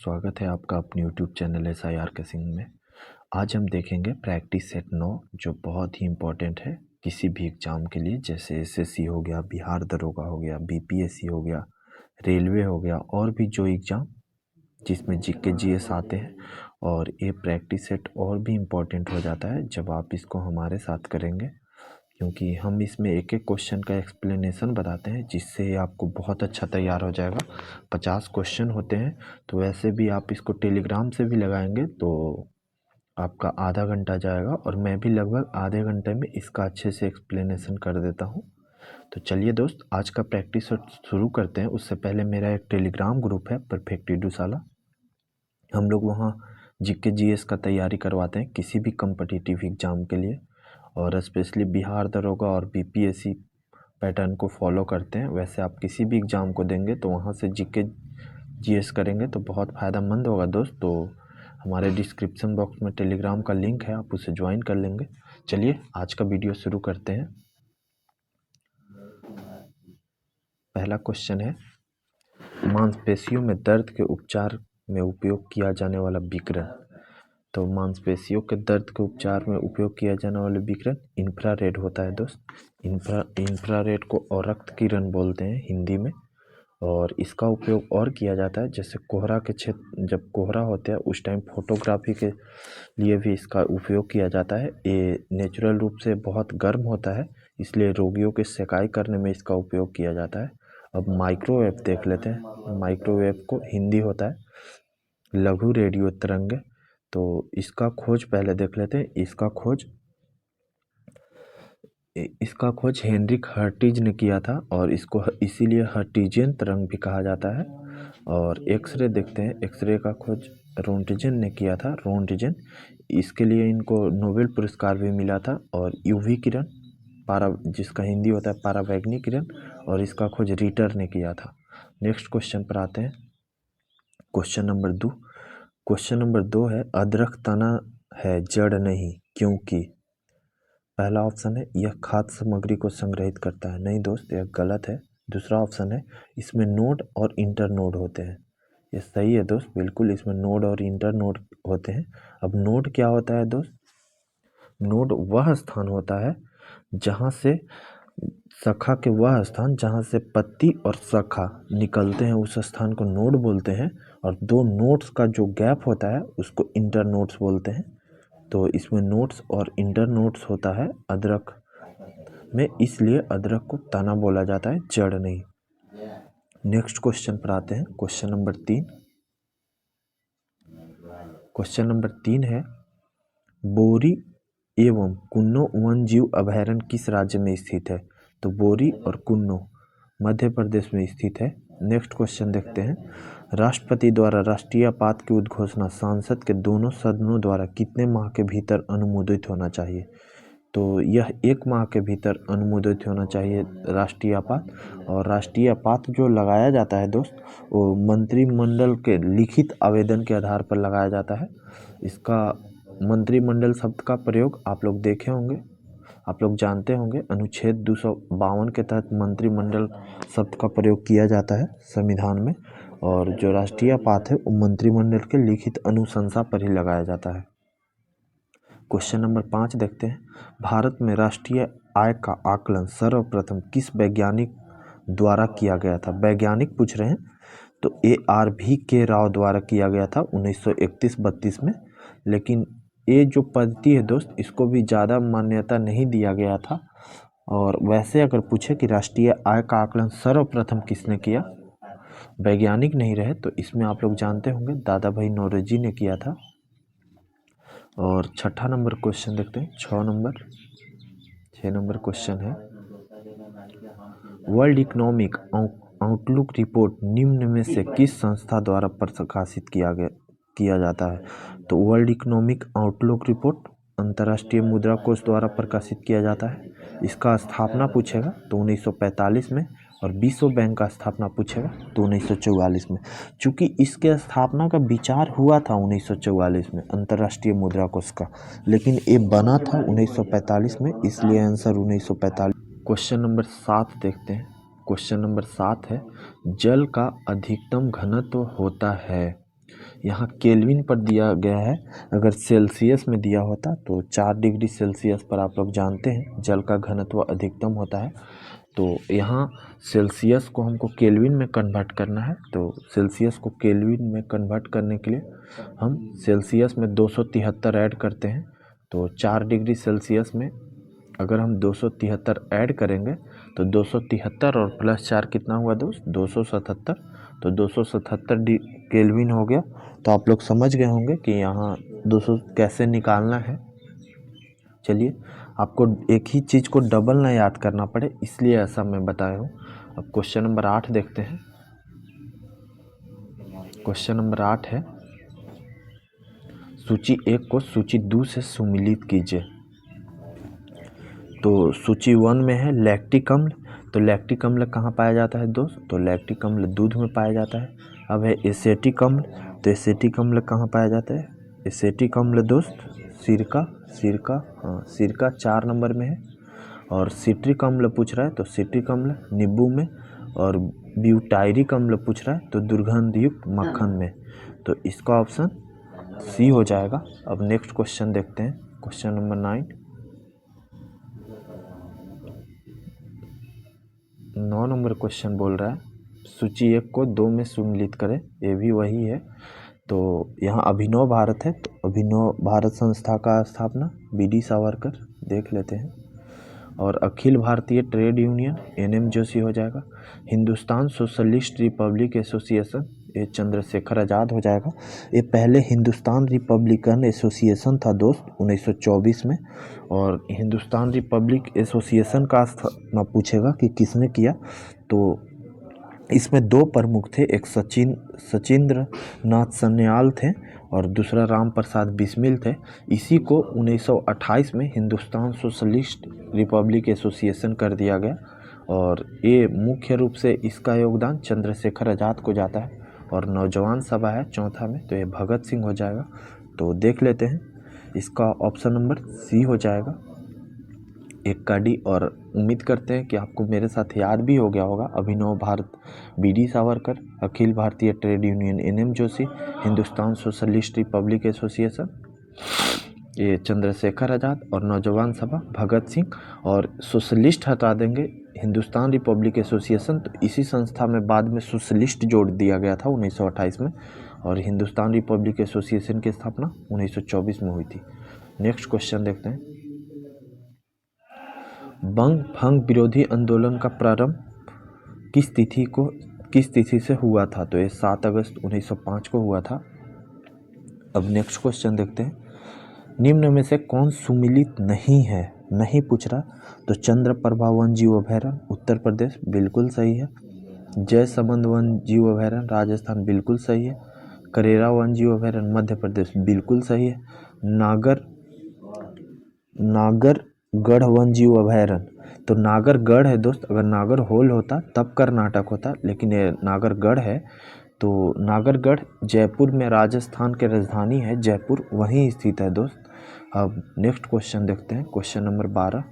स्वागत है आपका अपने यूट्यूब चैनल SIR केसिंग में। आज हम देखेंगे प्रैक्टिस सेट 9 जो बहुत ही इम्पोर्टेंट है किसी भी एग्ज़ाम के लिए, जैसे SSC हो गया, बिहार दरोगा हो गया, BPSC हो गया, रेलवे हो गया और भी जो एग्ज़ाम जिसमें GK GS आते हैं। और ये प्रैक्टिस सेट और भी इम्पोर्टेंट हो जाता है जब आप इसको हमारे साथ करेंगे, क्योंकि हम इसमें एक एक क्वेश्चन का एक्सप्लेनेशन बताते हैं जिससे आपको बहुत अच्छा तैयार हो जाएगा। 50 क्वेश्चन होते हैं, तो वैसे भी आप इसको टेलीग्राम से भी लगाएंगे तो आपका आधा घंटा जाएगा और मैं भी लगभग आधे घंटे में इसका अच्छे से एक्सप्लेनेशन कर देता हूँ। तो चलिए दोस्त, आज का प्रैक्टिस शुरू करते हैं। उससे पहले मेरा एक टेलीग्राम ग्रुप है परफेक्ट एडुशाला। हम लोग वहाँ GK GS का तैयारी करवाते हैं किसी भी कम्पिटिटिव एग्ज़ाम के लिए, और स्पेशली बिहार दरोगा और BPSC पैटर्न को फॉलो करते हैं। वैसे आप किसी भी एग्ज़ाम को देंगे तो वहाँ से GK GS करेंगे तो बहुत फ़ायदेमंद होगा दोस्त। तो हमारे डिस्क्रिप्शन बॉक्स में टेलीग्राम का लिंक है, आप उसे ज्वाइन कर लेंगे। चलिए आज का वीडियो शुरू करते हैं। पहला क्वेश्चन है, मांसपेशियों में दर्द के उपचार में उपयोग किया जाने वाला विकिरण। तो मांसपेशियों के दर्द के उपचार में उपयोग किया जाने वाला विकिरण इंफ्रारेड होता है दोस्त। इंफ्रारेड को औरक्त किरण बोलते हैं हिंदी में, और इसका उपयोग और किया जाता है जैसे कोहरा के क्षेत्र, जब कोहरा होता है उस टाइम फोटोग्राफी के लिए भी इसका उपयोग किया जाता है। ये नेचुरल रूप से बहुत गर्म होता है, इसलिए रोगियों के सेकाई करने में इसका उपयोग किया जाता है। अब माइक्रोवेव देख लेते हैं। माइक्रोवेव को हिंदी होता है लघु रेडियो तरंग। तो इसका खोज पहले देख लेते हैं। इसका खोज हेनरिक हर्टिज ने किया था और इसको इसीलिए हर्टिजियन तरंग भी कहा जाता है। और एक्सरे देखते हैं। एक्सरे का खोज रोंटजन ने किया था, रोंटजन। इसके लिए इनको नोबेल पुरस्कार भी मिला था। और UV किरण जिसका हिंदी होता है पारावैग्निक किरण, और इसका खोज रिटर ने किया था। नेक्स्ट क्वेश्चन पर आते हैं। क्वेश्चन नंबर 2 है, अदरक तना है जड़ नहीं क्योंकि। पहला ऑप्शन है यह खाद्य सामग्री को संग्रहित करता है। नहीं दोस्त, यह गलत है। दूसरा ऑप्शन है इसमें नोड और इंटर नोड होते हैं। ये सही है दोस्त, बिल्कुल इसमें नोड और इंटर नोड होते हैं। अब नोड क्या होता है दोस्त? नोड वह स्थान होता है जहाँ से शाखा के वह स्थान जहाँ से पत्ती और शाखा निकलते हैं, उस स्थान को नोड बोलते हैं। और दो नोड्स का जो गैप होता है उसको इंटर नोड्स बोलते हैं। तो इसमें नोड्स और इंटर नोड्स होता है अदरक में, इसलिए अदरक को तना बोला जाता है, जड़ नहीं। नेक्स्ट क्वेश्चन पर आते हैं। क्वेश्चन नंबर 3 है, बोरी एवं कुन्नो वन्यजीव अभयारण्य किस राज्य में स्थित है? तो बोरी और कुन्नो मध्य प्रदेश में स्थित है। नेक्स्ट क्वेश्चन देखते हैं। राष्ट्रपति द्वारा राष्ट्रीय आपात की उद्घोषणा संसद के दोनों सदनों द्वारा कितने माह के भीतर अनुमोदित होना चाहिए? तो यह 1 माह के भीतर अनुमोदित होना चाहिए राष्ट्रीय आपात। और राष्ट्रीय आपात जो लगाया जाता है दोस्त, वो मंत्रिमंडल के लिखित आवेदन के आधार पर लगाया जाता है। इसका मंत्रिमंडल शब्द का प्रयोग आप लोग देखे होंगे, आप लोग जानते होंगे। अनुच्छेद 252 के तहत मंत्रिमंडल शब्द का प्रयोग किया जाता है संविधान में। और जो राष्ट्रीय आपात है वो मंत्रिमंडल के लिखित अनुशंसा पर ही लगाया जाता है। क्वेश्चन नंबर 5 देखते हैं। भारत में राष्ट्रीय आय का आकलन सर्वप्रथम किस वैज्ञानिक द्वारा किया गया था? वैज्ञानिक पूछ रहे हैं, तो ARVK राव द्वारा किया गया था 1931-32 में। लेकिन ये जो पद्धति है दोस्त, इसको भी ज़्यादा मान्यता नहीं दिया गया था। और वैसे अगर पूछे कि राष्ट्रीय आय का आकलन सर्वप्रथम किसने किया, वैज्ञानिक नहीं रहे, तो इसमें आप लोग जानते होंगे दादा भाई नौरोजी ने किया था। और छठा नंबर क्वेश्चन देखते हैं। 6 नंबर क्वेश्चन है, वर्ल्ड इकोनॉमिक आउटलुक रिपोर्ट निम्न में से किस संस्था द्वारा प्रकाशित किया जाता है? तो वर्ल्ड इकोनॉमिक आउटलुक रिपोर्ट अंतर्राष्ट्रीय मुद्रा कोष द्वारा प्रकाशित किया जाता है। इसका स्थापना पूछेगा तो 1945 में, और विश्व बैंक का स्थापना पूछेगा तो 1944 में। चूँकि इसके स्थापना का विचार हुआ था 1944 में अंतर्राष्ट्रीय मुद्रा कोष का, लेकिन ये बना था 1945 में, इसलिए आंसर 1945। क्वेश्चन नंबर 7 देखते हैं। क्वेश्चन नंबर 7 है, जल का अधिकतम घनत्व होता है। यहाँ केल्विन पर दिया गया है, अगर सेल्सियस में दिया होता तो 4 डिग्री सेल्सियस पर आप लोग जानते हैं जल का घनत्व अधिकतम होता है। तो यहाँ सेल्सियस को हमको केल्विन में कन्वर्ट करना है, तो सेल्सियस को केल्विन में कन्वर्ट करने के लिए हम सेल्सियस में 273 ऐड करते हैं। तो 4 डिग्री सेल्सियस में अगर हम 273 ऐड करेंगे तो 273 और प्लस 4 कितना हुआ दोस्त, 277। तो 277 केल्विन हो गया। तो आप लोग समझ गए होंगे कि यहाँ 200 कैसे निकालना है। चलिए, आपको एक ही चीज़ को डबल ना याद करना पड़े इसलिए ऐसा मैं बताया हूँ। अब क्वेश्चन नंबर 8 देखते हैं। क्वेश्चन नंबर 8 है, सूची 1 को सूची 2 से सुमिलित कीजिए। तो सूची 1 में है लैक्टिक अम्ल। तो लैक्टिक अम्ल कहाँ पाया जाता है दोस्त, तो लैक्टिक अम्ल दूध में पाया जाता है। अब है एसेटिक अम्ल। तो एसेटिक अम्ल कहाँ पाया जाता है, एसेटिक अम्ल दोस्त सिरका, सिरका 4 नंबर में है। और सिट्रिक अम्ल पूछ रहा है तो सिट्रिक अम्ल नींबू में। और ब्यूटायरिक अम्ल पूछ रहा है तो दुर्गंधयुक्त मक्खन में। तो इसका ऑप्शन सी हो जाएगा। अब नेक्स्ट क्वेश्चन देखते हैं, क्वेश्चन नंबर 9 नंबर क्वेश्चन बोल रहा है सूची 1 को 2 में सुमिलित करें। ये भी वही है। तो यहाँ अभिनव भारत है, तो अभिनव भारत संस्था का स्थापना BD सावरकर, देख लेते हैं। और Akhil Bharatiya trade union NM Joshi हो जाएगा। हिंदुस्तान सोशलिस्ट रिपब्लिक एसोसिएशन, ये चंद्रशेखर आज़ाद हो जाएगा। ये पहले हिंदुस्तान रिपब्लिकन एसोसिएशन था दोस्त 1924 में। और हिंदुस्तान रिपब्लिक एसोसिएशन का स्थापना पूछेगा कि किसने किया, तो इसमें 2 प्रमुख थे, एक सचिंद्र नाथ सन्याल थे और दूसरा राम प्रसाद बिस्मिल थे। इसी को 1928 में हिंदुस्तान सोशलिस्ट रिपब्लिक एसोसिएशन कर दिया गया। और ये मुख्य रूप से इसका योगदान चंद्रशेखर आज़ाद को जाता है। और नौजवान सभा है चौथा में, तो ये भगत सिंह हो जाएगा। तो देख लेते हैं, इसका ऑप्शन नंबर सी हो जाएगा, 1 का डी। और उम्मीद करते हैं कि आपको मेरे साथ याद भी हो गया होगा। अभिनव Bharat BD Savarkar, Akhil Bharatiya trade union NM Joshi, Hindustan socialist Republic association ये चंद्रशेखर आज़ाद, और नौजवान सभा भगत सिंह। और सोशलिस्ट हटा देंगे, हिंदुस्तान रिपब्लिक एसोसिएशन, तो इसी संस्था में बाद में सोशलिस्ट जोड़ दिया गया था 1928 में। और हिंदुस्तान रिपब्लिक एसोसिएशन की स्थापना 1924 में हुई थी। नेक्स्ट क्वेश्चन देखते हैं, बंग भंग विरोधी आंदोलन का प्रारंभ किस तिथि से हुआ था, तो ये 7 अगस्त 1905 को हुआ था। अब नेक्स्ट क्वेश्चन देखते हैं, निम्न में से कौन सुमिलित नहीं है, नहीं पूछ रहा, तो चंद्रप्रभा वन जीव अभयारण्य उत्तर प्रदेश बिल्कुल सही है। जयसमंद वन जीव अभयारण्य राजस्थान बिल्कुल सही है। करेरा वन जीव अभयारण्य मध्य प्रदेश बिल्कुल सही है। नागरगढ़ वन जीव अभयारण्य, तो नागरगढ़ है दोस्त, अगर नागरहोल होता तब कर्नाटक होता, लेकिन ये नागरगढ़ है। तो नागरगढ़ जयपुर में, राजस्थान के राजधानी है जयपुर, वहीं स्थित है दोस्त। अब नेक्स्ट क्वेश्चन देखते हैं, क्वेश्चन नंबर 12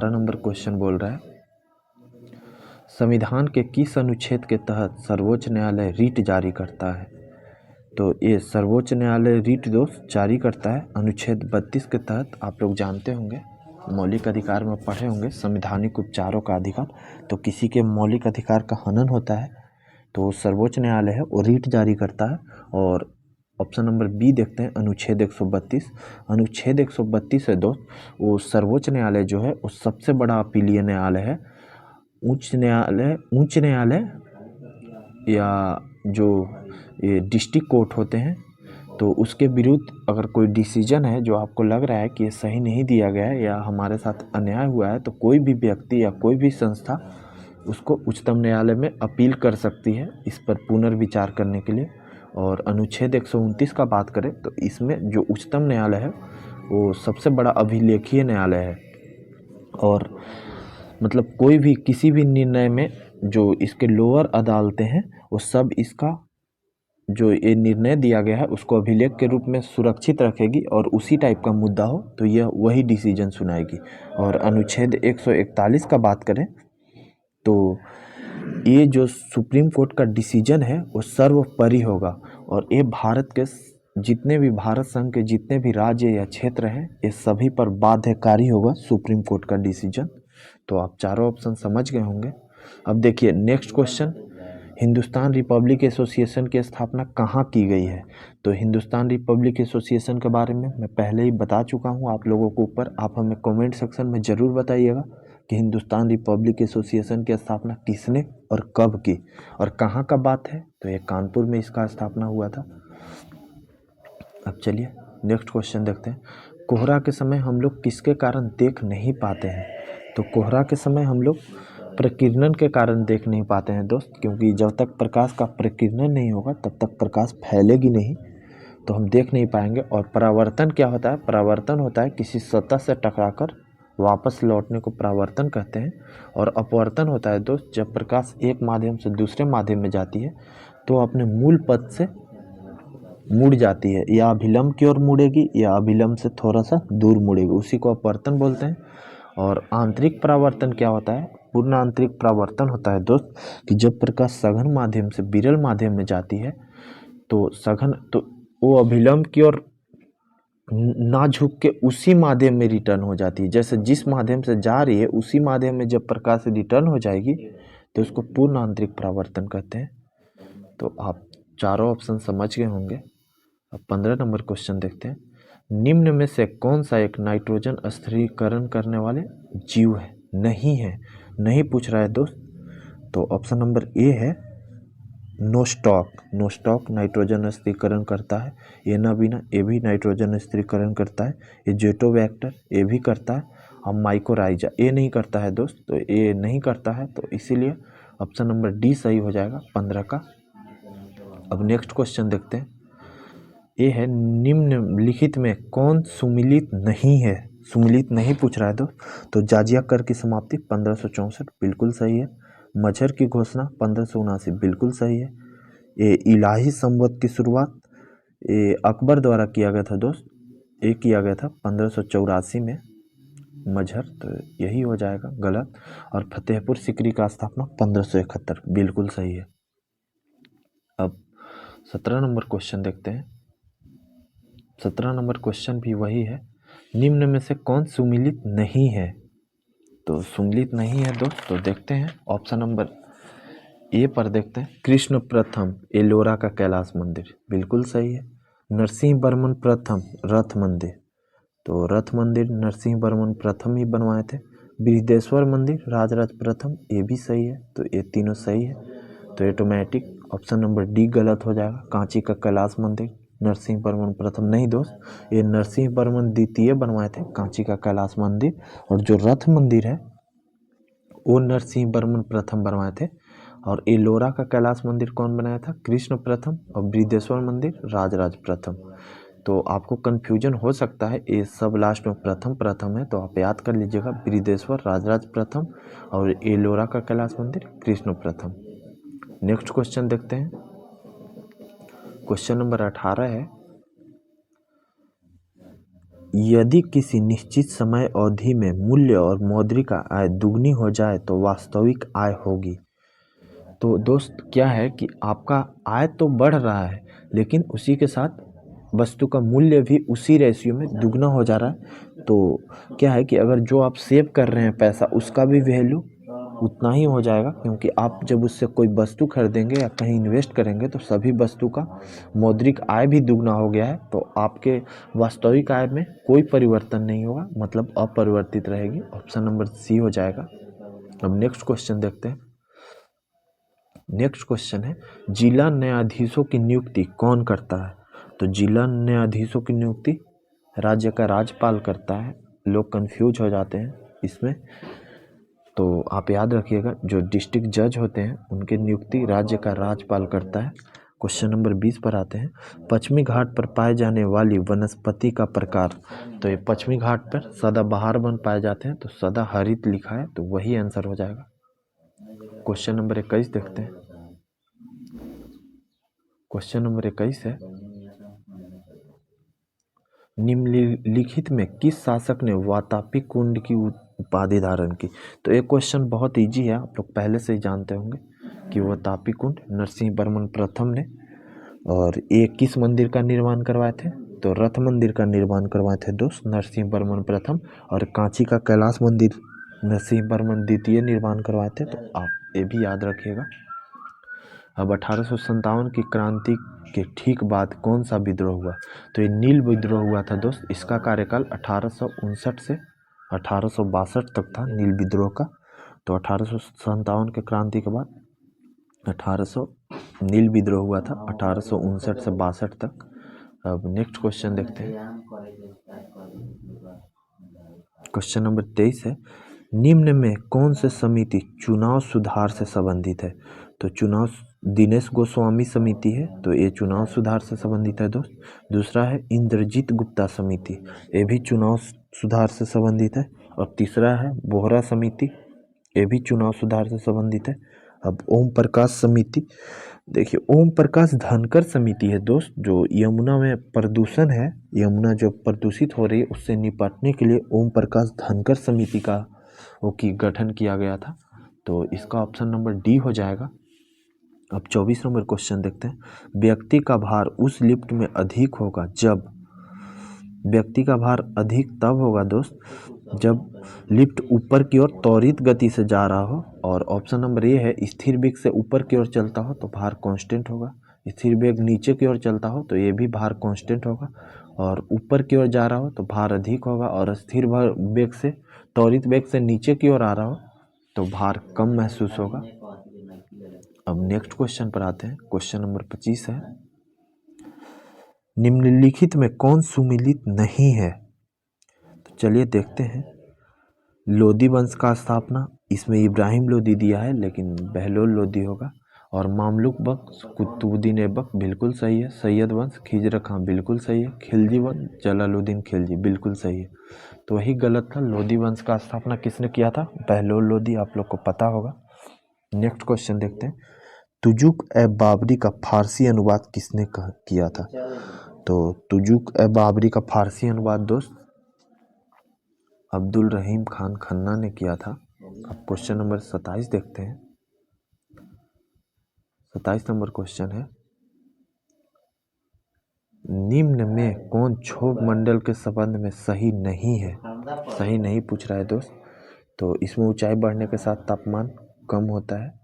नंबर क्वेश्चन बोल रहा है, संविधान के किस अनुच्छेद के तहत सर्वोच्च न्यायालय रिट जारी करता है, तो ये सर्वोच्च न्यायालय रिट दोस्त जारी करता है अनुच्छेद 32 के तहत। आप लोग जानते होंगे, मौलिक अधिकार में पढ़े होंगे, संवैधानिक उपचारों का अधिकार। तो किसी के मौलिक अधिकार का हनन होता है तो सर्वोच्च न्यायालय है वो रिट जारी करता है। और ऑप्शन नंबर बी देखते हैं, अनुच्छेद 132। अनुच्छेद 132 है दोस्त, वो सर्वोच्च न्यायालय जो है वो सबसे बड़ा अपीलीय न्यायालय है। उच्च न्यायालय या जो ये डिस्ट्रिक्ट कोर्ट होते हैं, तो उसके विरुद्ध अगर कोई डिसीजन है जो आपको लग रहा है कि ये सही नहीं दिया गया है या हमारे साथ अन्याय हुआ है, तो कोई भी व्यक्ति या कोई भी संस्था उसको उच्चतम न्यायालय में अपील कर सकती है इस पर पुनर्विचार करने के लिए। और अनुच्छेद 129 का बात करें तो इसमें जो उच्चतम न्यायालय है वो सबसे बड़ा अभिलेखीय न्यायालय है। और मतलब कोई भी किसी भी निर्णय में जो इसके लोअर अदालतें हैं वो सब इसका जो ये निर्णय दिया गया है उसको अभिलेख के रूप में सुरक्षित रखेगी, और उसी टाइप का मुद्दा हो तो यह वही डिसीजन सुनाएगी। और अनुच्छेद 141 का बात करें तो ये जो सुप्रीम कोर्ट का डिसीजन है वो सर्वोपरि होगा और ये भारत के जितने भी भारत संघ के जितने भी राज्य या क्षेत्र हैं ये सभी पर बाध्यकारी होगा सुप्रीम कोर्ट का डिसीजन। तो आप चारों ऑप्शन समझ गए होंगे। अब देखिए next question, Hindustan Republic association की स्थापना कहाँ की गई है? तो हिंदुस्तान रिपब्लिक एसोसिएशन के बारे में मैं पहले ही बता चुका हूँ आप लोगों को ऊपर। आप हमें कमेंट सेक्शन में ज़रूर बताइएगा कि हिंदुस्तान रिपब्लिक एसोसिएशन की स्थापना किसने और कब की और कहाँ का बात है। तो ये कानपुर में इसका स्थापना हुआ था। अब चलिए नेक्स्ट क्वेश्चन देखते हैं, कोहरा के समय हम लोग किसके कारण देख नहीं पाते हैं? तो कोहरा के समय हम लोग प्रकीर्णन के कारण देख नहीं पाते हैं दोस्त, क्योंकि जब तक प्रकाश का प्रकीर्णन नहीं होगा तब तक प्रकाश फैलेगी नहीं, तो हम देख नहीं पाएंगे। और परावर्तन क्या होता है? परावर्तन होता है किसी सतह से टकराकर वापस लौटने को परावर्तन कहते हैं। और अपवर्तन होता है दोस्त जब प्रकाश एक माध्यम से दूसरे माध्यम में जाती है तो अपने मूल पथ से मुड़ जाती है, या अभिलंब की ओर मुड़ेगी या अभिलंब से थोड़ा सा दूर मुड़ेगी, उसी को अपवर्तन बोलते हैं। और आंतरिक परावर्तन क्या होता है? पूर्ण आंतरिक परावर्तन होता है दोस्त कि जब प्रकाश सघन माध्यम से विरल माध्यम में जाती है तो सघन तो वो अभिलंब की ओर ना झुक के उसी माध्यम में रिटर्न हो जाती है। जैसे जिस माध्यम से जा रही है उसी माध्यम में जब प्रकाश रिटर्न हो जाएगी तो उसको पूर्ण आंतरिक परावर्तन कहते हैं। तो आप चारों ऑप्शन समझ गए होंगे। अब 15 नंबर क्वेश्चन देखते हैं, निम्न में से कौन सा एक नाइट्रोजन स्थिरीकरण करने वाले जीव है? नहीं है, नहीं पूछ रहा है दोस्त। तो ऑप्शन नंबर ए है नोस्टॉक। नोस्टॉक नाइट्रोजन स्थिरीकरण करता है। एनाबीना ये भी नाइट्रोजन स्थिरीकरण करता है। ये जेटोबैक्टर ये भी करता है। और माइकोराइजा ये नहीं करता है दोस्त, तो ये नहीं करता है, तो इसीलिए ऑप्शन नंबर डी सही हो जाएगा 15 का। अब नेक्स्ट क्वेश्चन देखते हैं, ये है निम्नलिखित में कौन सुमिलित नहीं है? सुमिलित नहीं पूछ रहा है तो जाजिया कर की समाप्ति 1564 बिल्कुल सही है। मजहर की घोषणा 1579 बिल्कुल सही है। ये इलाही संवत की शुरुआत ये अकबर द्वारा किया गया था दोस्त, ये किया गया था 1584 में मजहर, तो यही हो जाएगा गलत। और फतेहपुर सिकरी का स्थापना 1571 बिल्कुल सही है। अब 17 नंबर क्वेश्चन देखते हैं। 17 नंबर क्वेश्चन भी वही है, निम्न में से कौन सुमिलित नहीं है? तो सुमिलित नहीं है दोस्त, तो देखते हैं ऑप्शन नंबर ए पर देखते हैं, कृष्ण प्रथम एलोरा का कैलाश मंदिर बिल्कुल सही है। नरसिंह वर्मन प्रथम रथ मंदिर, तो रथ मंदिर नरसिंह वर्मन प्रथम ही बनवाए थे। बृहदेश्वर मंदिर राजराज प्रथम ये भी सही है, तो ये तीनों सही है। तो ऑटोमेटिक ऑप्शन नंबर डी गलत हो जाएगा, कांची का कैलाश मंदिर नरसिंह वर्मन प्रथम नहीं दोस्त, ये नरसिंह वर्मन द्वितीय बनवाए थे कांची का कैलाश मंदिर। और जो रथ मंदिर है वो नरसिंह वर्मन प्रथम बनवाए थे। और एलोरा का कैलाश मंदिर कौन बनाया था? कृष्ण प्रथम। और बृहदेश्वर मंदिर राजराज प्रथम। तो आपको कन्फ्यूजन हो सकता है, ये सब लास्ट में प्रथम प्रथम है, तो आप याद कर लीजिएगा बृहदेश्वर राजराज प्रथम और एलोरा का कैलाश मंदिर कृष्ण प्रथम। नेक्स्ट क्वेश्चन देखते हैं, क्वेश्चन नंबर 18 है, यदि किसी निश्चित समय अवधि में मूल्य और मौद्रिक आय दुगनी हो जाए तो वास्तविक आय होगी। तो दोस्त क्या है कि आपका आय तो बढ़ रहा है लेकिन उसी के साथ वस्तु का मूल्य भी उसी रेशियो में दुगना हो जा रहा है। तो क्या है कि अगर जो आप सेव कर रहे हैं पैसा उसका भी वैल्यू उतना ही हो जाएगा, क्योंकि आप जब उससे कोई वस्तु खरीदेंगे या कहीं इन्वेस्ट करेंगे तो सभी वस्तु का मौद्रिक आय भी दुगना हो गया है, तो आपके वास्तविक आय में कोई परिवर्तन नहीं होगा, मतलब अपरिवर्तित रहेगी। ऑप्शन नंबर सी हो जाएगा। अब नेक्स्ट क्वेश्चन देखते हैं। नेक्स्ट क्वेश्चन है, जिला न्यायाधीशों की नियुक्ति कौन करता है? तो जिला न्यायाधीशों की नियुक्ति राज्य का राज्यपाल करता है। लोग कंफ्यूज हो जाते हैं इसमें, तो आप याद रखिएगा जो डिस्ट्रिक्ट जज होते हैं उनकी नियुक्ति राज्य का राज्यपाल करता है। क्वेश्चन नंबर 20 पर आते हैं, पश्चिमी घाट पर पाए जाने वाली वनस्पति का प्रकार। तो ये पश्चिमी घाट पर सदाबहार वन पाए जाते हैं, तो सदाहरित लिखा है, तो वही आंसर हो जाएगा। क्वेश्चन नंबर 21 देखते हैं। क्वेश्चन नंबर 21 है, निम्नलिखित में किस शासक ने वातापी कुंड की उपाधि धारण की? तो ये क्वेश्चन बहुत इजी है, आप लोग पहले से ही जानते होंगे। कि वो तापी कुंड नरसिंह वर्मन प्रथम ने। और ये किस मंदिर का निर्माण करवाए थे? तो रथ मंदिर का निर्माण करवाए थे दोस्त नरसिंह वर्मन प्रथम। और कांची का कैलाश मंदिर नरसिंह वर्मन द्वितीय निर्माण करवाए थे। तो आप ये भी याद रखिएगा। अब 1857 की क्रांति के ठीक बाद कौन सा विद्रोह हुआ? तो ये नील विद्रोह हुआ था दोस्त। इसका कार्यकाल 1859 से 1862 तक था नील विद्रोह का। तो 1857 के क्रांति के बाद 1800 नील विद्रोह हुआ था 1859 से 62 तक। अब नेक्स्ट क्वेश्चन देखते हैं। क्वेश्चन नंबर 23 है, निम्न में कौन से समिति चुनाव सुधार से संबंधित है? तो चुनाव दिनेश गोस्वामी समिति है, तो ये चुनाव सुधार से संबंधित है दोस्त। दूसरा है इंद्रजीत गुप्ता समिति, ये भी चुनाव सुधार से संबंधित है। और तीसरा है बोहरा समिति, ये भी चुनाव सुधार से संबंधित है। अब ओम प्रकाश समिति, देखिए ओम प्रकाश धनकर समिति है दोस्त, जो यमुना में प्रदूषण है, यमुना जो प्रदूषित हो रही है उससे निपटने के लिए ओम प्रकाश धनकर समिति का गठन किया गया था। तो इसका ऑप्शन नंबर डी हो जाएगा। अब 24 नंबर क्वेश्चन देखते हैं, व्यक्ति का भार उस लिफ्ट में अधिक होगा जब, व्यक्ति का भार अधिक तब होगा दोस्त जब लिफ्ट ऊपर की ओर त्वरित गति से जा रहा हो। और ऑप्शन नंबर ए है, स्थिर वेग से ऊपर की ओर चलता हो तो भार कांस्टेंट होगा। स्थिर वेग नीचे की ओर चलता हो तो ये भी भार कांस्टेंट होगा। और ऊपर की ओर जा रहा हो तो भार अधिक होगा। और स्थिर वेग से त्वरित वेग से नीचे की ओर आ रहा हो तो भार कम महसूस होगा। अब नेक्स्ट क्वेश्चन पर आते हैं। क्वेश्चन नंबर 25 है, निम्नलिखित में कौन सुमिलित नहीं है? तो चलिए देखते हैं। लोदी वंश का स्थापना, इसमें इब्राहिम लोदी दिया है लेकिन बहलोल लोदी होगा। और मामलुक वंश कुतुबुद्दीन ऐबक बिल्कुल सही है। सैयद वंश खिजर खां बिल्कुल सही है। खिलजी वंश जलालुद्दीन खिलजी बिल्कुल सही है। तो वही गलत था। लोदी वंश का स्थापना किसने किया था? बहलोल लोदी, आप लोग को पता होगा। नेक्स्ट क्वेश्चन देखते हैं, तुजुक ए बाबरी का फारसी अनुवाद किसने किया था? तो तुजुक ए बाबरी का फारसी अनुवाद दोस्त अब्दुल रहीम खान खन्ना ने किया था। अब क्वेश्चन नंबर 27 देखते हैं। 27 नंबर क्वेश्चन है, निम्न में कौन क्षोभ मंडल के संबंध में सही नहीं है? सही नहीं पूछ रहा है दोस्त। तो इसमें ऊंचाई बढ़ने के साथ तापमान कम होता है,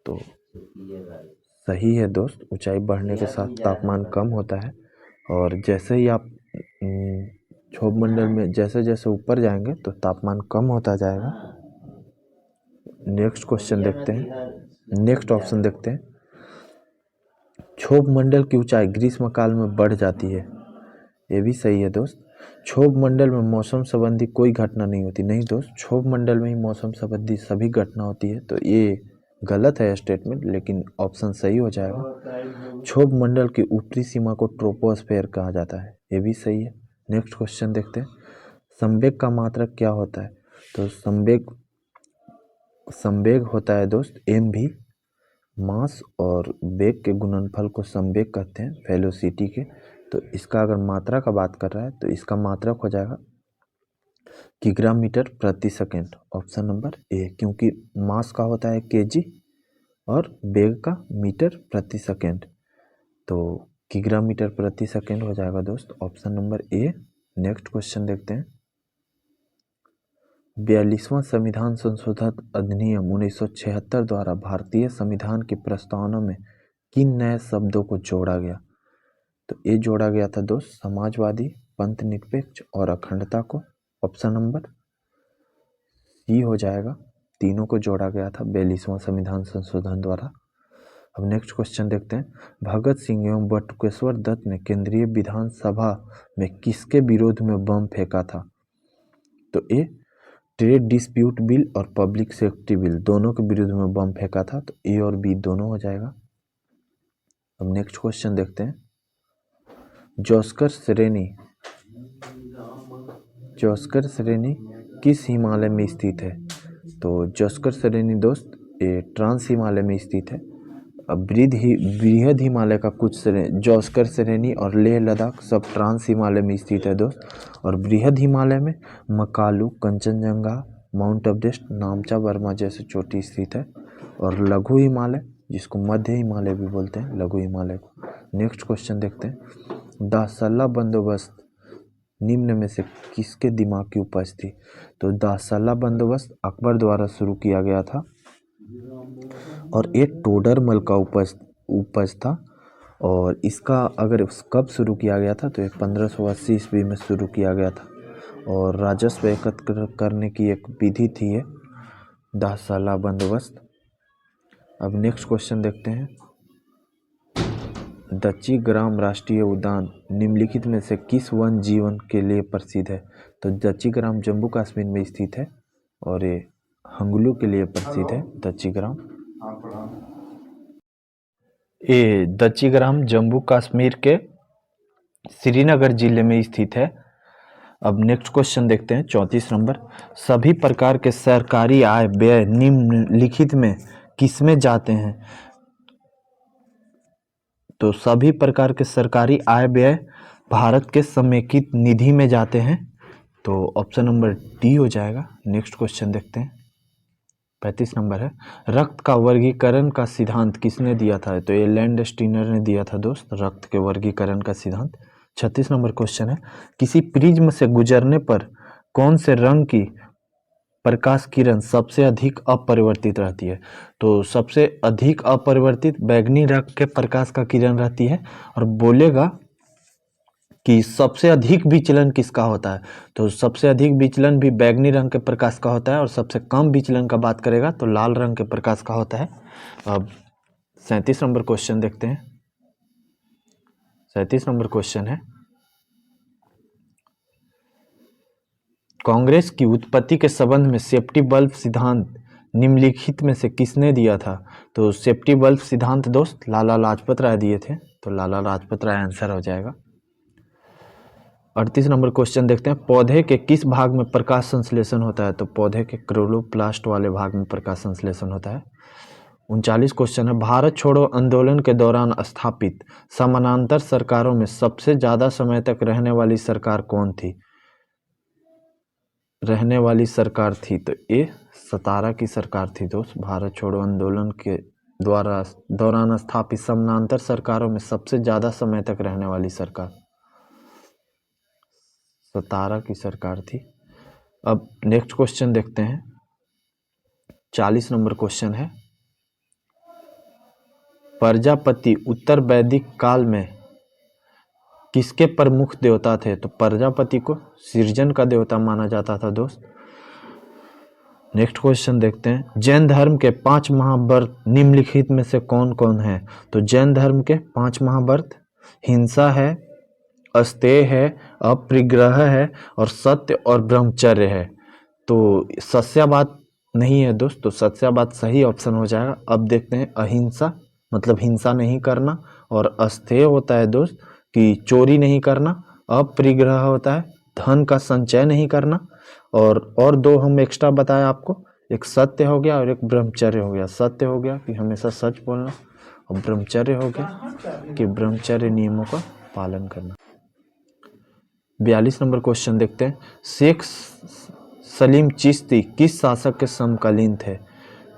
तो सही है दोस्त, ऊंचाई बढ़ने के साथ तापमान कम होता है। और जैसे ही आप क्षोभ मंडल में जैसे जैसे ऊपर जाएंगे तो तापमान कम होता जाएगा। नेक्स्ट क्वेश्चन देखते हैं। नेक्स्ट ऑप्शन देखते हैं, क्षोभ मंडल की ऊंचाई ग्रीष्म काल में बढ़ जाती है, ये भी सही है दोस्त। क्षोभ मंडल में मौसम संबंधी कोई घटना नहीं होती, नहीं दोस्त, क्षोभ मंडल में ही मौसम संबंधी सभी घटना होती है। तो ये गलत है स्टेटमेंट, लेकिन ऑप्शन सही हो जाएगा। क्षोभ मंडल की ऊपरी सीमा को ट्रोपोस्फेयर कहा जाता है, ये भी सही है। नेक्स्ट क्वेश्चन देखते हैं, संवेग का मात्रक क्या होता है? तो संवेग होता है दोस्त mv, मास और वेग के गुणनफल को संवेग कहते हैं, वेलोसिटी के। तो इसका अगर मात्रा का बात कर रहा है तो इसका मात्रक हो जाएगा किग्रा मीटर प्रति सेकेंड, ऑप्शन नंबर ए, क्योंकि मास का होता है केजी और वेग का मीटर प्रति सेकेंड, तो किग्रा मीटर प्रति सेकेंड हो जाएगा दोस्त, option number A. Next question देखते हैं, 42वां संविधान संशोधन अधिनियम 1976 द्वारा भारतीय संविधान की प्रस्तावना में किन नए शब्दों को जोड़ा गया? तो ये जोड़ा गया था दोस्त समाजवादी, पंथ निरपेक्ष और अखंडता को, ऑप्शन नंबर सी हो जाएगा। तीनों को जोड़ा गया था 42वां संविधान संशोधन द्वारा। अब नेक्स्ट क्वेश्चन देखते हैं, भगत सिंह एवं बटुकेश्वर दत्त ने केंद्रीय विधानसभा में किसके विरोध में बम फेंका था? तो ए ट्रेड डिस्प्यूट बिल और पब्लिक सेफ्टी बिल दोनों के विरुद्ध में बम फेंका था, तो ए और बी दोनों हो जाएगा। अब नेक्स्ट क्वेश्चन देखते हैं, जोस्कर श्रेणी किस हिमालय में स्थित है? तो जोस्कर श्रेणी दोस्त ये ट्रांस हिमालय में स्थित है। अब बृहद हिमालय का कुछ श्रेणी, जोस्कर श्रेणी और लेह लद्दाख सब ट्रांस हिमालय में स्थित है दोस्त। और बृहद हिमालय में मकालू, कंचनजंगा, माउंट एवरेस्ट, नामचा वर्मा जैसे चोटी स्थित है। और लघु हिमालय, जिसको मध्य हिमालय भी बोलते हैं, लघु हिमालय को। नेक्स्ट क्वेश्चन देखते हैं, दासल्ला बंदोबस्त निम्न में से किसके दिमाग की उपज थी? तो दासल्ला बंदोबस्त अकबर द्वारा शुरू किया गया था और ये टोडरमल का उपज था। और इसका अगर कब शुरू किया गया था तो ये 1580 ईस्वी में शुरू किया गया था और राजस्व एकत्र करने की एक विधि थी ये दासल्ला बंदोबस्त। अब नेक्स्ट क्वेश्चन देखते हैं, दच्ची ग्राम राष्ट्रीय उद्यान निम्नलिखित में से किस वन जीवन के लिए प्रसिद्ध है? तो दच्ची ग्राम जम्मू कश्मीर में स्थित है और ये हंगलू के लिए प्रसिद्ध है दच्ची ग्राम। ये दच्ची ग्राम जम्मू कश्मीर के श्रीनगर जिले में स्थित है। अब नेक्स्ट क्वेश्चन देखते हैं 34 नंबर, सभी प्रकार के सरकारी आय व्यय निम्नलिखित में किसमें जाते हैं? तो सभी प्रकार के सरकारी आय व्यय भारत के समेकित निधि में जाते हैं, तो ऑप्शन नंबर डी हो जाएगा। नेक्स्ट क्वेश्चन देखते हैं 35 नंबर है, रक्त का वर्गीकरण का सिद्धांत किसने दिया था? तो ये लैंडस्टीनर ने दिया था दोस्त, रक्त के वर्गीकरण का सिद्धांत। 36 नंबर क्वेश्चन है, किसी प्रिज्म से गुजरने पर कौन से रंग की प्रकाश किरण सबसे अधिक अपरिवर्तित रहती है? तो सबसे अधिक अपरिवर्तित बैगनी रंग के प्रकाश का किरण रहती है। और बोलेगा कि सबसे अधिक विचलन किसका होता है? तो सबसे अधिक विचलन भी बैगनी रंग के प्रकाश का होता है और सबसे कम विचलन का बात करेगा तो लाल रंग के प्रकाश का होता है। अब 37 नंबर क्वेश्चन देखते हैं। 37 नंबर क्वेश्चन है, कांग्रेस की उत्पत्ति के संबंध में सेफ्टी बल्ब सिद्धांत निम्नलिखित में से किसने दिया था? तो सेफ्टी बल्ब सिद्धांत दोस्त लाला लाजपत राय दिए थे, तो लाला लाजपत राय आंसर हो जाएगा। 38 नंबर क्वेश्चन देखते हैं, पौधे के किस भाग में प्रकाश संश्लेषण होता है? तो पौधे के क्लोरोप्लास्ट वाले भाग में प्रकाश संश्लेषण होता है। 39 क्वेश्चन है, भारत छोड़ो आंदोलन के दौरान स्थापित समानांतर सरकारों में सबसे ज्यादा समय तक रहने वाली सरकार कौन थी? तो ये सतारा की सरकार थी दोस्त। भारत छोड़ो आंदोलन के दौरान स्थापित समानांतर सरकारों में सबसे ज्यादा समय तक रहने वाली सरकार सतारा की सरकार थी। अब नेक्स्ट क्वेश्चन देखते हैं, 40 नंबर क्वेश्चन है, प्रजापति उत्तर वैदिक काल में किसके प्रमुख देवता थे? तो प्रजापति को सृजन का देवता माना जाता था दोस्त। नेक्स्ट क्वेश्चन देखते हैं, जैन धर्म के 5 महाव्रत निम्नलिखित में से कौन कौन है? तो जैन धर्म के 5 महाव्रत हिंसा है, अस्तेय है, अपरिग्रह है और सत्य और ब्रह्मचर्य है। तो सत्यावाद नहीं है दोस्त, तो सत्यावाद सही ऑप्शन हो जाएगा। अब देखते हैं, अहिंसा मतलब हिंसा नहीं करना, और अस्तेय होता है दोस्त कि चोरी नहीं करना, अपरिग्रह होता है धन का संचय नहीं करना, और दो हम एक्स्ट्रा बताए आपको, एक सत्य हो गया और एक ब्रह्मचर्य हो गया। सत्य हो गया कि हमेशा सच बोलना और ब्रह्मचर्य हो गया कि ब्रह्मचर्य नियमों का पालन करना। 42 नंबर क्वेश्चन देखते हैं, शेख सलीम चिश्ती किस शासक के समकालीन थे?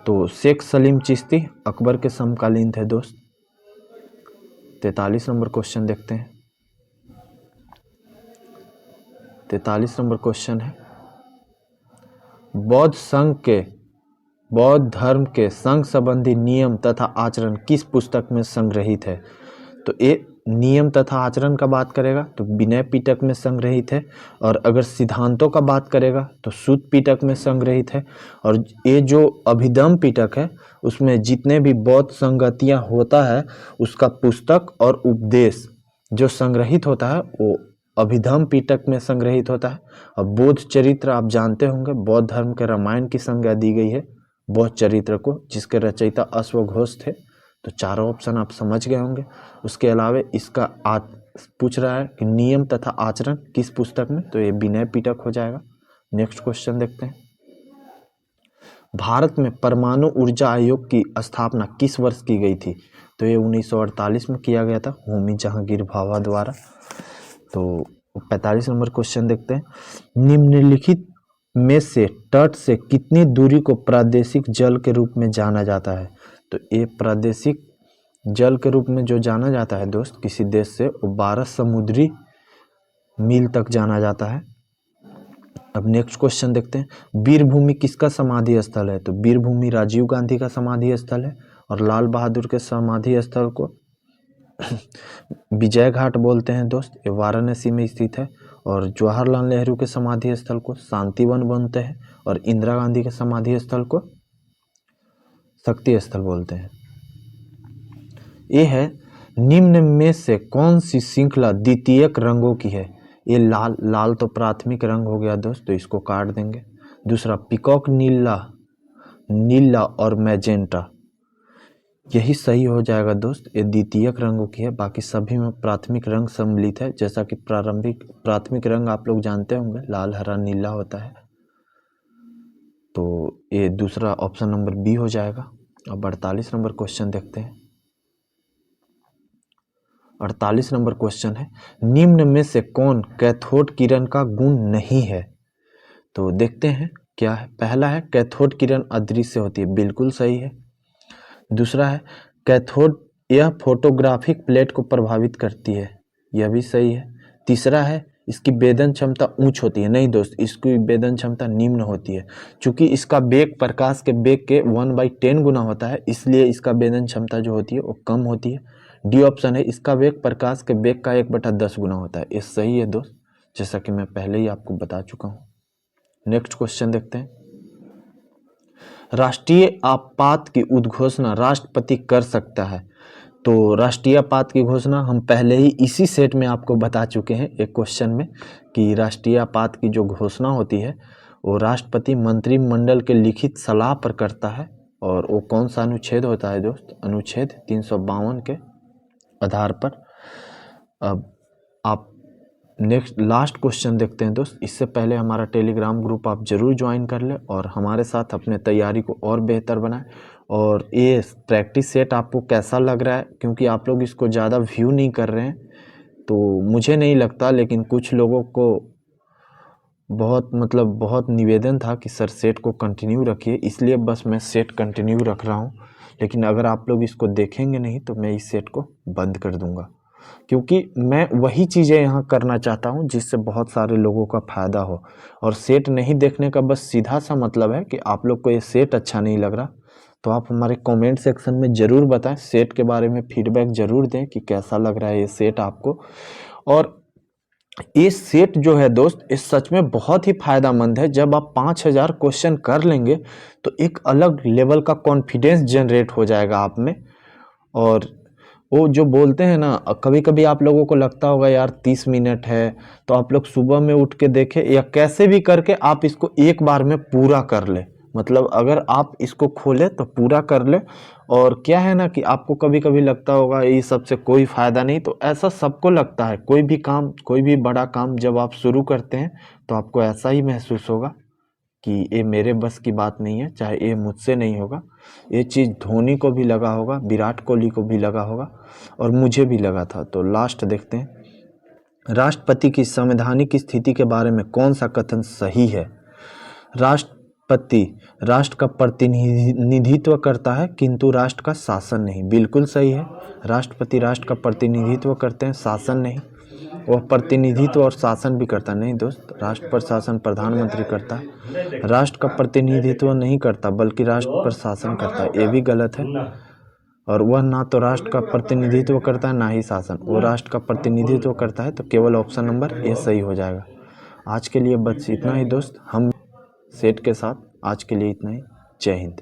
तो शेख सलीम चिश्ती अकबर के समकालीन थे दोस्त। 43 नंबर क्वेश्चन देखते हैं, 43 नंबर क्वेश्चन है, बौद्ध धर्म के संघ संबंधी नियम तथा आचरण किस पुस्तक में संग्रहित है? तो ये नियम तथा आचरण का बात करेगा तो विनय पिटक में संग्रहित है, और अगर सिद्धांतों का बात करेगा तो सूत पिटक में संग्रहित है। और ये जो अभिधम्म पिटक है उसमें जितने भी बौद्ध संगतियाँ होता है उसका पुस्तक और उपदेश जो संग्रहित होता है वो अभिधम्म पिटक में संग्रहित होता है। और बोध चरित्र आप जानते होंगे, बौद्ध धर्म के रामायण की संज्ञा दी गई है बौद्ध चरित्र को, जिसके रचयिता अश्वघोष थे। तो चारों ऑप्शन आप समझ गए होंगे। उसके अलावा इसका पूछ रहा है कि नियम तथा आचरण किस पुस्तक में, तो ये विनय पिटक हो जाएगा। नेक्स्ट क्वेश्चन देखते हैं, भारत में परमाणु ऊर्जा आयोग की स्थापना किस वर्ष की गई थी? तो ये 1948 में किया गया था होमी जहांगीर भाभा द्वारा। तो 45 नंबर क्वेश्चन देखते हैं, निम्नलिखित में से तट से कितनी दूरी को प्रादेशिक जल के रूप में जाना जाता है? तो ये प्रादेशिक जल के रूप में जो जाना जाता है दोस्त किसी देश से, वो 12 समुद्री मील तक जाना जाता है। अब नेक्स्ट क्वेश्चन देखते हैं, वीरभूमि किसका समाधि स्थल है? तो वीरभूमि राजीव गांधी का समाधि स्थल है, और लाल बहादुर के समाधि स्थल को विजय घाट बोलते हैं दोस्त, ये वाराणसी में स्थित है। और जवाहरलाल नेहरू के समाधि स्थल को शांतिवन बोलते हैं, और इंदिरा गांधी के समाधि स्थल को शक्ति स्थल बोलते हैं। ये है, निम्न में से कौन सी श्रृंखला द्वितीयक रंगों की है? ये लाल तो प्राथमिक रंग हो गया दोस्त, तो इसको काट देंगे। दूसरा पीकॉक नीला और मैजेंटा, यही सही हो जाएगा दोस्त, ये द्वितीयक रंगों की है। बाकी सभी में प्राथमिक रंग सम्मिलित है, जैसा कि प्राथमिक रंग आप लोग जानते होंगे, लाल हरा नीला होता है। तो ये दूसरा ऑप्शन नंबर बी हो जाएगा। अब 48 नंबर क्वेश्चन देखते हैं। 48 नंबर क्वेश्चन है, निम्न में से कौन कैथोड किरण का गुण नहीं है? तो देखते हैं क्या है। पहला है, कैथोड किरण अदृश्य होती है, बिल्कुल सही है। दूसरा है, कैथोड यह फोटोग्राफिक प्लेट को प्रभावित करती है, यह भी सही है। तीसरा है, इसकी वेदन क्षमता उच्च होती है, नहीं दोस्त, इसकी वेदन क्षमता निम्न होती है। चूंकि इसका वेग प्रकाश के वेग के 1/10 गुना होता है, इसलिए इसका वेदन क्षमता जो होती है वो कम होती है। डी ऑप्शन है, इसका वेग प्रकाश के वेग का 1/10 गुना होता है, ये सही है दोस्त, जैसा कि मैं पहले ही आपको बता चुका हूँ। नेक्स्ट क्वेश्चन देखते हैं, राष्ट्रीय आपात की उद्घोषणा राष्ट्रपति कर सकता है? तो राष्ट्रीय आपात की घोषणा हम पहले ही इसी सेट में आपको बता चुके हैं एक क्वेश्चन में, कि राष्ट्रीय आपात की जो घोषणा होती है वो राष्ट्रपति मंत्रिमंडल के लिखित सलाह पर करता है। और वो कौन सा अनुच्छेद होता है दोस्त? अनुच्छेद 352 के आधार पर। अब आप नेक्स्ट लास्ट क्वेश्चन देखते हैं दोस्त। इससे पहले हमारा टेलीग्राम ग्रुप आप जरूर ज्वाइन कर ले और हमारे साथ अपने तैयारी को और बेहतर बनाएं। और ये प्रैक्टिस सेट आपको कैसा लग रहा है? क्योंकि आप लोग इसको ज़्यादा व्यू नहीं कर रहे हैं, तो मुझे नहीं लगता, लेकिन कुछ लोगों को बहुत निवेदन था कि सर सेट को कंटिन्यू रखिए, इसलिए बस मैं सेट कंटिन्यू रख रहा हूँ। लेकिन अगर आप लोग इसको देखेंगे नहीं तो मैं इस सेट को बंद कर दूंगा, क्योंकि मैं वही चीज़ें यहाँ करना चाहता हूँ जिससे बहुत सारे लोगों का फ़ायदा हो। और सेट नहीं देखने का बस सीधा सा मतलब है कि आप लोग को ये सेट अच्छा नहीं लग रहा, तो आप हमारे कमेंट सेक्शन में ज़रूर बताएं, सेट के बारे में फीडबैक ज़रूर दें कि कैसा लग रहा है ये सेट आपको। और ये सेट जो है दोस्त, इस सच में बहुत ही फायदेमंद है। जब आप 5000 क्वेश्चन कर लेंगे तो एक अलग लेवल का कॉन्फिडेंस जनरेट हो जाएगा आप में। और वो जो बोलते हैं ना, कभी कभी आप लोगों को लगता होगा यार 30 मिनट है, तो आप लोग सुबह में उठ के देखें या कैसे भी करके आप इसको एक बार में पूरा कर ले। मतलब अगर आप इसको खोले तो पूरा कर ले। और क्या है ना कि आपको कभी कभी लगता होगा ये सबसे कोई फ़ायदा नहीं, तो ऐसा सबको लगता है। कोई भी काम, कोई भी बड़ा काम जब आप शुरू करते हैं तो आपको ऐसा ही महसूस होगा कि ये मेरे बस की बात नहीं है, चाहे ये मुझसे नहीं होगा। ये चीज़ धोनी को भी लगा होगा, विराट कोहली को भी लगा होगा, और मुझे भी लगा था। तो लास्ट देखते हैं, राष्ट्रपति की संवैधानिक स्थिति के बारे में कौन सा कथन सही है? राष्ट्रपति राष्ट्र का प्रतिनिधित्व करता है किंतु राष्ट्र का शासन नहीं, बिल्कुल सही है। राष्ट्रपति राष्ट्र का प्रतिनिधित्व करते हैं, शासन नहीं। वह प्रतिनिधित्व और शासन भी करता नहीं दोस्त, राष्ट्र पर शासन प्रधानमंत्री करता है। राष्ट्र का प्रतिनिधित्व नहीं करता बल्कि राष्ट्र पर शासन करता है, ये भी गलत है। और वह ना तो राष्ट्र का प्रतिनिधित्व करता है ना ही शासन, वो राष्ट्र का प्रतिनिधित्व करता है। तो केवल ऑप्शन नंबर ए सही हो जाएगा। आज के लिए बस इतना ही दोस्त, हम सेट के साथ आज के लिए इतना ही। जय हिंद।